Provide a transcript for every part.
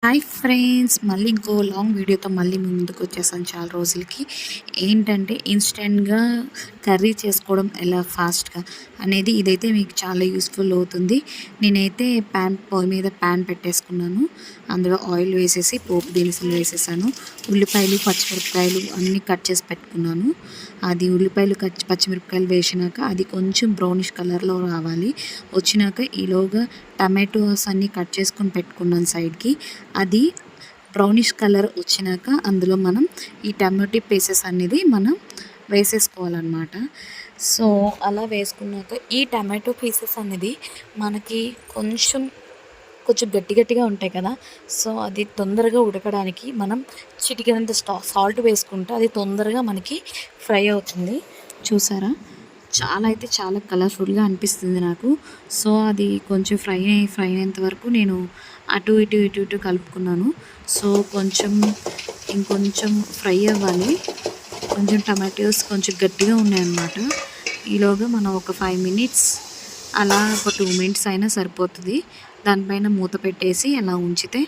Hi friends, మళ్ళీ ఇంకో long వీడియోతో మళ్ళీ మీ ముందుకు వచ్చేసాను చాలా రోజులకి. ఏంటంటే ఇన్స్టెంట్గా కర్రీ చేసుకోవడం ఎలా ఫాస్ట్గా అనేది ఇదైతే మీకు చాలా యూస్ఫుల్ అవుతుంది. నేనైతే పొయ్యి మీద ప్యాన్ పెట్టేసుకున్నాను. అందులో ఆయిల్ వేసేసి పోపు దినుసులు వేసేసాను. ఉల్లిపాయలు పచ్చిమిరపకాయలు అన్నీ కట్ చేసి పెట్టుకున్నాను. అది ఉల్లిపాయలు పచ్చిమిరపకాయలు వేసినాక అది కొంచెం బ్రౌనిష్ కలర్లో రావాలి. వచ్చినాక ఈలోగా టమాటోస్ అన్నీ కట్ చేసుకొని పెట్టుకున్నాను సైడ్కి. అది బ్రౌనిష్ కలర్ వచ్చినాక అందులో మనం ఈ టమాటో పీసెస్ అనేది మనం వేసేసుకోవాలన్నమాట. సో అలా వేసుకున్నాక ఈ టమాటో పీసెస్ అనేది మనకి కొంచెం గట్టి గట్టిగా ఉంటాయి కదా. సో అది తొందరగా ఉడకడానికి మనం చిటికెనంత సాల్ట్ వేసుకుంటే అది తొందరగా మనకి ఫ్రై అవుతుంది. చూసారా, చాలా కలర్ఫుల్గా అనిపిస్తుంది నాకు. సో అది కొంచెం ఫ్రై అయ్యేంత వరకు నేను అటు ఇటు కలుపుకున్నాను. సో ఇంకొంచెం ఫ్రై అవ్వాలి. కొంచెం టమాటోస్ కొంచెం గట్టిగా ఉన్నాయన్నమాట. ఈలోగా మనం ఒక 5 మినిట్స్ అలా ఒక 2 మినిట్స్ అయినా సరిపోతుంది. దానిపైన మూత పెట్టేసి అలా ఉంచితే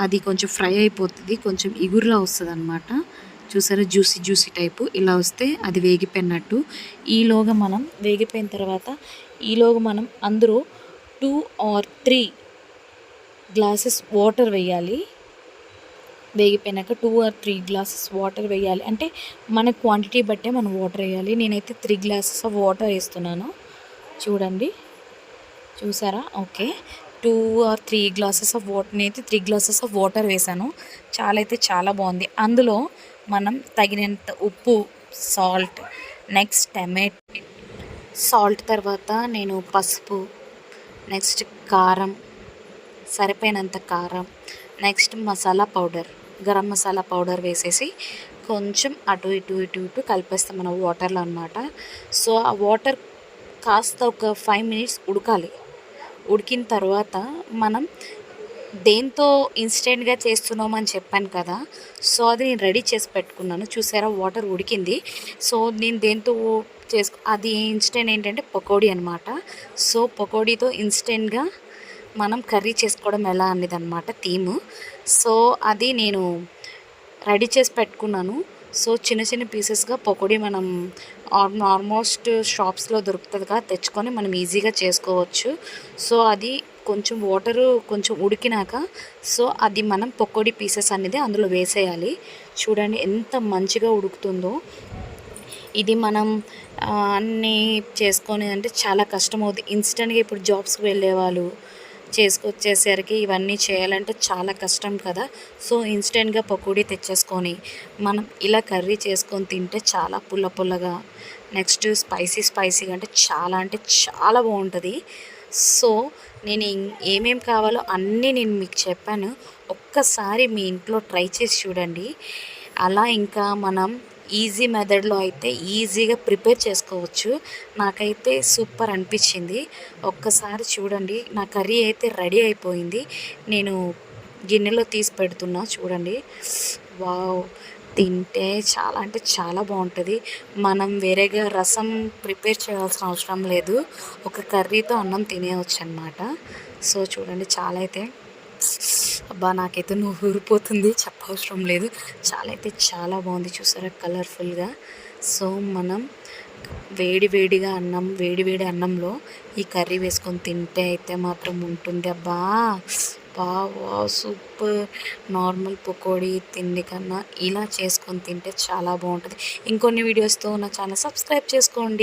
అది కొంచెం ఫ్రై అయిపోతుంది. కొంచెం ఇగురులా వస్తుంది అన్నమాట. చూసారా, జ్యూసీ టైపు ఇలా వస్తే అది వేగిపోయినట్టు. ఈలోగా మనం వేగిపోయిన తర్వాత మనం అందులో 2 or 3 గ్లాసెస్ వాటర్ వేయాలి. వేగిపోయినాక 2 or 3 గ్లాసెస్ వాటర్ వేయాలి. అంటే మన క్వాంటిటీ బట్టే మనం వాటర్ వేయాలి. నేనైతే 3 గ్లాసెస్ ఆఫ్ వాటర్ వేస్తున్నాను. చూడండి, చూసారా? Okay, 2 or 3 glasses of water, నేనైతే 3 గ్లాసెస్ ఆఫ్ వాటర్ వేసాను. చాలా బాగుంది. అందులో మనం తగినంత ఉప్పు, సాల్ట్, నెక్స్ట్ సాల్ట్ తర్వాత నేను పసుపు, నెక్స్ట్ కారం, సరిపోయినంత కారం, next masala powder, garam masala powder వేసేసి కొంచెం అటు ఇటు కలిపేస్తాం మనం వాటర్లో అన్నమాట. సో ఆ వాటర్ కాస్త ఒక 5 మినిట్స్ ఉడకాలి. ఉడికిన తర్వాత మనం దేంతో ఇన్స్టెంట్గా చేస్తున్నామని చెప్పాను కదా. సో అది నేను రెడీ చేసి పెట్టుకున్నాను. చూసారా, వాటర్ ఉడికింది. సో నేను దేంతో అది ఇన్స్టెంట్ ఏంటంటే పకోడీ అనమాట. సో పకోడీతో ఇన్స్టెంట్గా మనం కర్రీ చేసుకోవడం ఎలా అనేది అనమాట థీమ్. సో అది నేను రెడీ చేసి పెట్టుకున్నాను. సో చిన్న పీసెస్గా పకోడీ మనం ఆల్మోస్ట్ షాప్స్లో దొరుకుతుంది కదా, తెచ్చుకొని మనం ఈజీగా చేసుకోవచ్చు. సో అది కొంచెం వాటరు కొంచెం ఉడికినాక సో అది మనం పకోడీ పీసెస్ అనేది అందులో వేసేయాలి. చూడండి ఎంత మంచిగా ఉడుకుతుందో. ఇది మనం అన్నీ చేసుకొని అంటే చాలా కష్టమవుతుంది. ఇన్స్టెంట్గా ఇప్పుడు జాబ్స్కి వెళ్ళే వాళ్ళు చేసుకొచ్చేసరికి ఇవన్నీ చేయాలంటే చాలా కష్టం కదా. సో ఇన్స్టెంట్గా పకోడీ తెచ్చేసుకొని మనం ఇలా కర్రీ చేసుకొని తింటే చాలా పుల్లగా, నెక్స్ట్ స్పైసీగా అంటే చాలా బాగుంటుంది. సో నేను ఏమేమి కావాలో అన్నీ నేను మీకు చెప్పాను. ఒక్కసారి మీ ఇంట్లో ట్రై చేసి చూడండి. అలా ఇంకా మనం ఈజీ మెథడ్లో అయితే ఈజీగా ప్రిపేర్ చేసుకోవచ్చు. నాకైతే సూపర్ అనిపించింది. ఒక్కసారి చూడండి. నా కర్రీ అయితే రెడీ అయిపోయింది. నేను గిన్నెలో తీసి పెడుతున్నా, చూడండి. వావ్, తింటే చాలా బాగుంటుంది. మనం వేరేగా రసం ప్రిపేర్ చేయాల్సిన అవసరం లేదు. ఒక కర్రీతో అన్నం తినేయవచ్చు అన్నమాట. సో చూడండి, నాకైతే నువ్వు ఊరిపోతుంది, చెప్పవసరం లేదు. చాలా బాగుంది. చూసారా కలర్ఫుల్గా. సో మనం వేడి అన్నంలో ఈ కర్రీ వేసుకొని తింటే అయితే మాత్రం ఉంటుంది. సూపర్. నార్మల్ పకోడీ తిండి కన్నా ఇలా చేసుకొని తింటే చాలా బాగుంటుంది. ఇంకొన్ని వీడియోస్తో నా ఛానల్ సబ్స్క్రైబ్ చేసుకోండి.